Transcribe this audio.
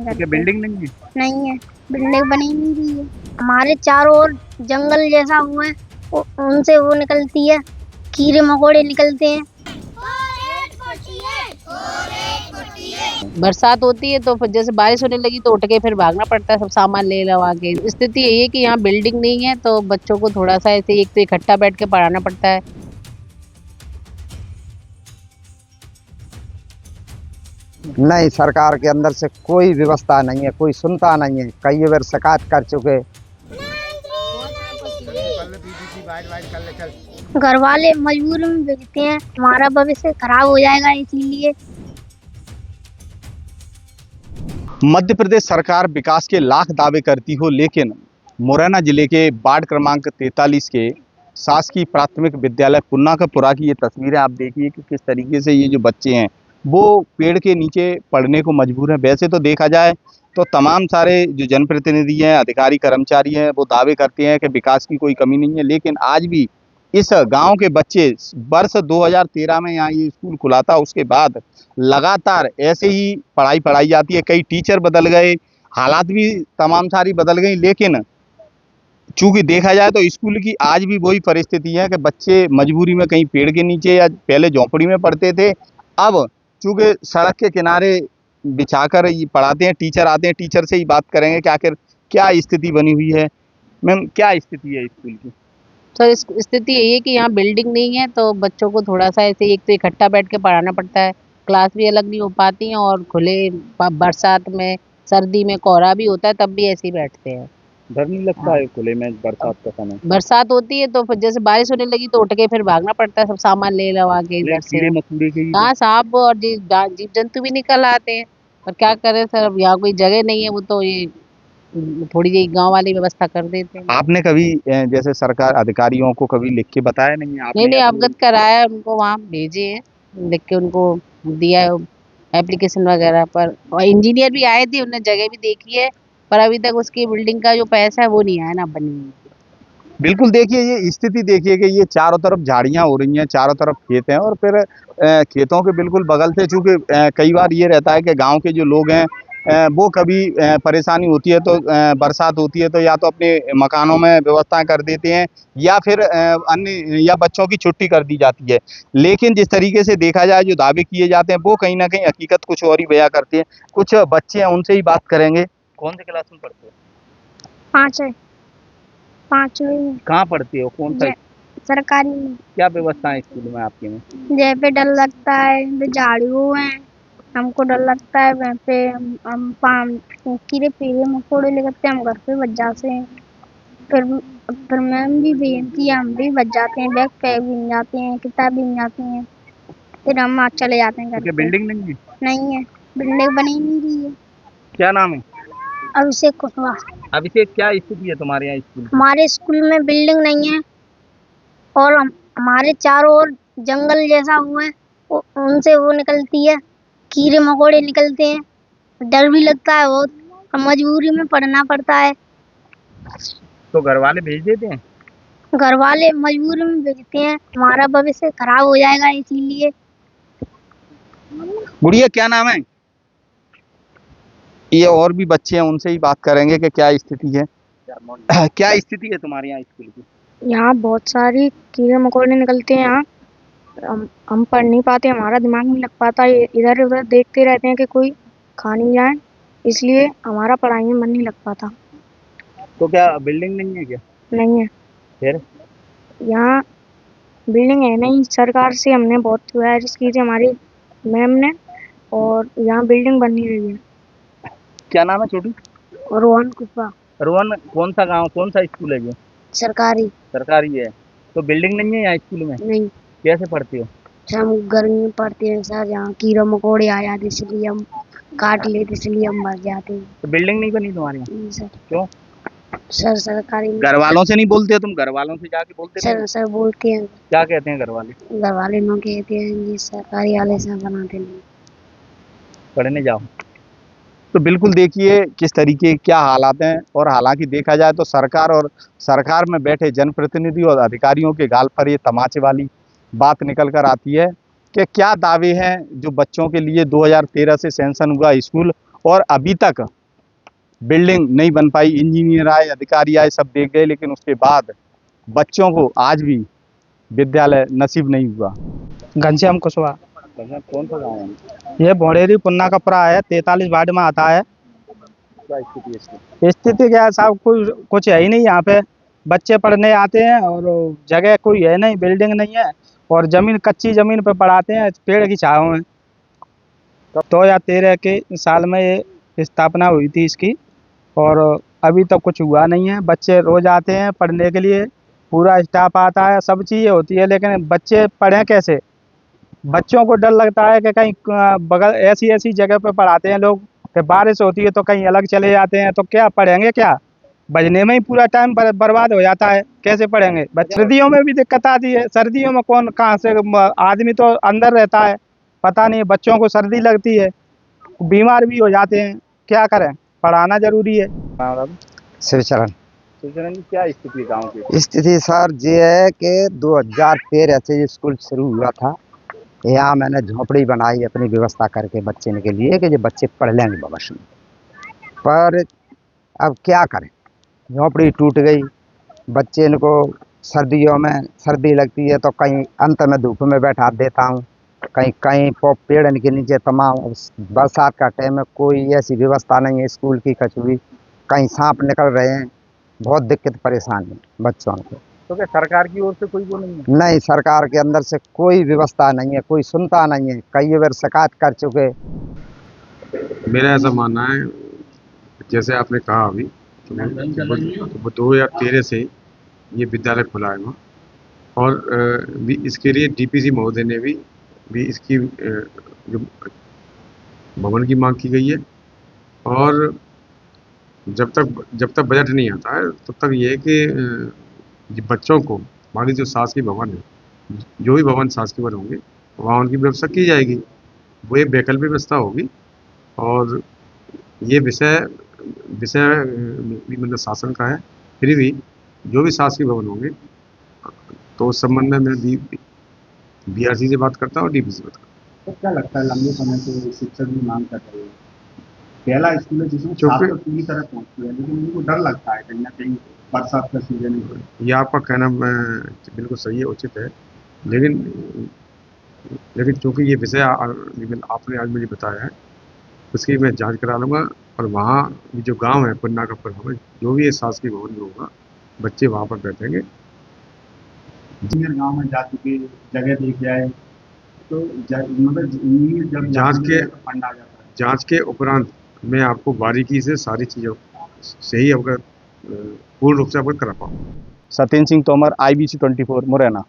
घर क्या पे। बिल्डिंग नहीं है? नहीं है, बिल्डिंग बनी नहीं रही है। हमारे चारों ओर जंगल जैसा हुआ है, उनसे वो निकलती है, कीड़े मकोड़े निकलते हैं। बरसात होती है तो फिर जैसे बारिश होने लगी तो उठ के फिर भागना पड़ता है सब सामान ले लवा के। स्थिति यही है कि यहाँ बिल्डिंग नहीं है तो बच्चों को थोड़ा सा ऐसे एक तो इकट्ठा बैठ के पढ़ाना पड़ता है। नहीं, सरकार के अंदर से कोई व्यवस्था नहीं है, कोई सुनता नहीं है। कई बार शिकायत कर चुके। घर वाले मजबूरी में भेजते हैं, हमारा भविष्य खराब हो जाएगा इसीलिए। मध्य प्रदेश सरकार विकास के लाख दावे करती हो, लेकिन मुरैना जिले के वार्ड क्रमांक 43 के शासकीय प्राथमिक विद्यालय पुन्नाकपुरा की ये तस्वीरें आप देखिए कि किस तरीके से ये जो बच्चे हैं वो पेड़ के नीचे पढ़ने को मजबूर हैं। वैसे तो देखा जाए तो तमाम सारे जो जनप्रतिनिधि हैं, अधिकारी कर्मचारी हैं, वो दावे करते हैं कि विकास की कोई कमी नहीं है, लेकिन आज भी इस गांव के बच्चे वर्ष 2013 में यहाँ ये स्कूल खुला था, उसके बाद लगातार ऐसे ही पढ़ाई पढ़ाई जाती है। कई टीचर बदल गए, हालात भी तमाम सारी बदल गई, लेकिन चूंकि देखा जाए तो स्कूल की आज भी वही परिस्थिति है कि बच्चे मजबूरी में कहीं पेड़ के नीचे या पहले झोंपड़ी में पढ़ते थे, अब चूंकि सड़क के किनारे बिछाकर ये पढ़ाते हैं। टीचर आते हैं, टीचर से ही बात करेंगे कि आखिर क्या स्थिति बनी हुई है। मैम, क्या स्थिति है स्कूल की? तो इस स्थिति यही है कि यहाँ बिल्डिंग नहीं है तो बच्चों को थोड़ा सा ऐसे एक तो इकट्ठा बैठ के पढ़ाना पड़ता है। क्लास भी अलग नहीं हो पाती हैं और खुले बरसात में सर्दी में कोहरा भी होता है तब भी ऐसे ही बैठते हैं। डर नहीं लगता है खुले में बरसात का समय? बरसात होती है तो फिर जैसे बारिश होने लगी तो उठ के फिर भागना पड़ता है सब सामान ले लवा के इधर से। कीड़े मकोड़े के हाँ, सांप और जीव जंतु भी निकल आते हैं, पर क्या करें सर, अब यहाँ कोई जगह नहीं है, वो तो ये थोड़ी जी गांव वाली व्यवस्था कर देते हैं। आपने कभी जैसे सरकार अधिकारियों को कभी लिख के बताया नहीं है आपने? नहीं अवगत कराया है, उनको वहाँ भेजे हैं, लिख के उनको दिया है एप्लीकेशन वगैरह पर, और इंजीनियर भी आए थे, उन्होंने जगह भी देखी है, पर अभी तक उसकी बिल्डिंग का जो पैसा है वो नहीं आया ना बनी। बिल्कुल, देखिए ये स्थिति देखिए कि ये चारों तरफ झाड़ियां हो रही हैं, चारों तरफ खेत हैं, और फिर खेतों के बिल्कुल बगल से, चूंकि कई बार ये रहता है कि गांव के जो लोग हैं वो कभी परेशानी होती है तो बरसात होती है तो या तो अपने मकानों में व्यवस्था कर देते हैं या फिर अन्य या बच्चों की छुट्टी कर दी जाती है। लेकिन जिस तरीके से देखा जाए जो दावे किए जाते हैं वो कहीं ना कहीं हकीकत कुछ और ही बयां करते हैं। कुछ बच्चे हैं, उनसे ही बात करेंगे। कौन सी क्लास में पढ़ते हो? पांचवी। कहाँ पढ़ते हो? कौन सा? सरकारी में। क्या व्यवस्था है स्कूल में आपके में? जहाँ पे डर लगता है, झाड़ू है, हमको डर लगता है वहाँ पे। हम कीड़े पेड़े मकोड़े लगते हैं, हम घर पे बच जाते हैं। फिर मैम भी भेजती है, हम भी बच जाते हैं, बैग पैक भी जाते हैं, किताब भी जाती हैं, फिर हम आज चले जाते हैं घर पे। बिल्डिंग नहीं है? नहीं है, बिल्डिंग बनी नहीं रही है। क्या नाम है? अभिषेक कुशवाहा। अभिषेक, क्या स्थिति है तुम्हारे यहाँ स्कूल? हमारे स्कूल में बिल्डिंग नहीं है और हमारे चारों ओर जंगल जैसा हुआ है, उनसे वो निकलती है, कीड़े मकोड़े निकलते हैं, डर भी लगता है बहुत, और मजबूरी में पढ़ना पड़ता है। तो घर वाले भेज देते हैं? घर वाले मजबूरी में भेजते हैं, हमारा भविष्य खराब हो जाएगा इसीलिए। गुड़िया, क्या नाम है? ये और भी बच्चे हैं, उनसे ही बात करेंगे कि क्या स्थिति है। क्या स्थिति है तुम्हारे यहाँ स्कूल की? यहाँ बहुत सारी कीड़े मकोड़े निकलते हैं। यहाँ हम पढ़ नहीं पाते, हमारा दिमाग नहीं लग पाता, इधर उधर देखते रहते हैं कि कोई खा नहीं जाए, इसलिए हमारा पढ़ाई में मन नहीं लग पाता। तो क्या बिल्डिंग नहीं है क्या? नहीं है, फिर यहाँ बिल्डिंग है नहीं। सरकार से हमने बहुत गुजारिश की थी हमारी मैम ने, और यहाँ बिल्डिंग बन नहीं रही है। क्या नाम है छोटू? रोहन कुशवाहा। रोहन, कौन सा गांव, कौन सा स्कूल है ये? सरकारी। सरकारी है। तो बिल्डिंग नहीं है यहाँ स्कूल में? नहीं। कैसे पढ़ते हो? हम गर्मी में पढ़ते हैं सर, यहाँ कीड़ा मकोड़े आ जाते इसलिए हम काट लेते, इसलिए हम मर जाते हैं। तो बिल्डिंग नहीं बनी तुम्हारे यहाँ? नहीं सर। क्यों? सर सरकारी। घर वालों से नहीं बोलते हो तुम? घर वालों से जाके बोलते नहीं? सर बोलते हैं। क्या कहते हैं घर वाले? घर वाले लोग कहते हैं जी सरकारी वाले से बनाते नहीं, पढ़ने जाओ। तो बिल्कुल देखिए किस तरीके क्या हालात हैं, और हालांकि देखा जाए तो सरकार में बैठे जनप्रतिनिधि और अधिकारियों के गाल पर ये तमाचे वाली बात निकल कर आती है कि क्या दावे हैं जो बच्चों के लिए 2013 से सैंक्शन हुआ स्कूल, और अभी तक बिल्डिंग नहीं बन पाई। इंजीनियर आए, अधिकारी आए, सब देख गए, लेकिन उसके बाद बच्चों को आज भी विद्यालय नसीब नहीं हुआ। घनश्याम कुशवाहा। कौन सा गाँव है? ये भोड़ेरी पुन्ना का पुरा है, 43 वार्ड में आता है। क्या स्थिति है इसकी? स्थिति क्या है साहब, कुछ है ही नहीं यहाँ पे। बच्चे पढ़ने आते हैं और जगह कोई है नहीं, बिल्डिंग नहीं है, और जमीन कच्ची जमीन पे पढ़ाते हैं पेड़ की छाँव में। 2013 के साल में ये स्थापना हुई थी इसकी, और अभी तक कुछ हुआ नहीं है। बच्चे रोज आते हैं पढ़ने के लिए, पूरा स्टाफ आता है, सब चीज़ें होती है, लेकिन बच्चे पढ़ें कैसे? बच्चों को डर लगता है कि कहीं बगल ऐसी ऐसी जगह पे पढ़ाते हैं लोग कि बारिश होती है तो कहीं अलग चले जाते हैं, तो क्या पढ़ेंगे? क्या बजने में ही पूरा टाइम बर्बाद हो जाता है, कैसे पढ़ेंगे? सर्दियों में भी दिक्कत आती है। सर्दियों में कौन कहाँ से आदमी तो अंदर रहता है, पता नहीं बच्चों को सर्दी लगती है, बीमार भी हो जाते हैं, क्या करें? पढ़ाना जरूरी है। शिवचरण। सुचरण जी, क्या स्थिति है गाँव की? स्थिति सर ये है कि 2013 से ये स्कूल शुरू हुआ था। यहाँ मैंने झोपड़ी बनाई अपनी व्यवस्था करके बच्चे के लिए कि ये बच्चे पढ़ लेंगे भविष्य में, पर अब क्या करें, झोपड़ी टूट गई। बच्चे को सर्दियों में सर्दी लगती है तो कहीं अंत में धूप में बैठा देता हूँ, कहीं कहीं पेड़ के नीचे तमाम। बरसात का टाइम में कोई ऐसी व्यवस्था नहीं है स्कूल की, कचूरी कहीं सांप निकल रहे हैं, बहुत दिक्कत परेशानी बच्चों को। तो क्या सरकार की ओर से कोई वो नहीं है? नहीं, सरकार के अंदर से कोई व्यवस्था नहीं है, कोई सुनता नहीं है, कई बार शिकायत कर चुके। मेरा ऐसा मानना है, जैसे आपने कहा अभी, वो 2013 से ये विद्यालय खुला है वहाँ, और भी इसके लिए डीपीसी महोदय ने भी इसकी जो भवन की मांग की गई है, और जब तक बजट नहीं आता है तब तक ये है कि ये बच्चों को हमारी जो शासकीय भवन है, जो भी भवन शासकीय भवन होंगे वहाँ उनकी व्यवस्था की जाएगी। वो एक वैकल्पिक व्यवस्था होगी, और ये विषय भी मतलब शासन का है। फिर भी जो भी शासकीय भवन होंगे तो उस संबंध में मैं बीआरसी से बात करता हूँ और डीपीसी से बात करता हूँ। तो क्या लगता है, लंबे समय से शिक्षक भी मांग कर रहे हैं, पहला स्कूल है जिसमें छात्र पूरी तरह पहुंचते हैं, लेकिन उनको डर लगता है कहीं ना कहीं बरसात का सीजन है। ये आपका कहना बिल्कुल सही है, उचित है, लेकिन चूँकि ये विषय आपने आज मुझे बताया है, उसकी मैं जांच करा लूँगा, और वहाँ जो गांव है पुन्ना का पुरा, जो भी ये शासकीय भवन में होगा, बच्चे वहाँ पर बैठेंगे। इंजीनियर गांव में जा चुके, जगह देख आए, तो मतलब जब जांच के फंड आ जाता है। जांच के उपरांत मैं आपको बारीकी से सारी चीज़ों से ही अवगत पूर्ण रूप से अवगत करा पाऊँ। सत्येंद्र सिंह तोमर, IBC 24 मुरैना।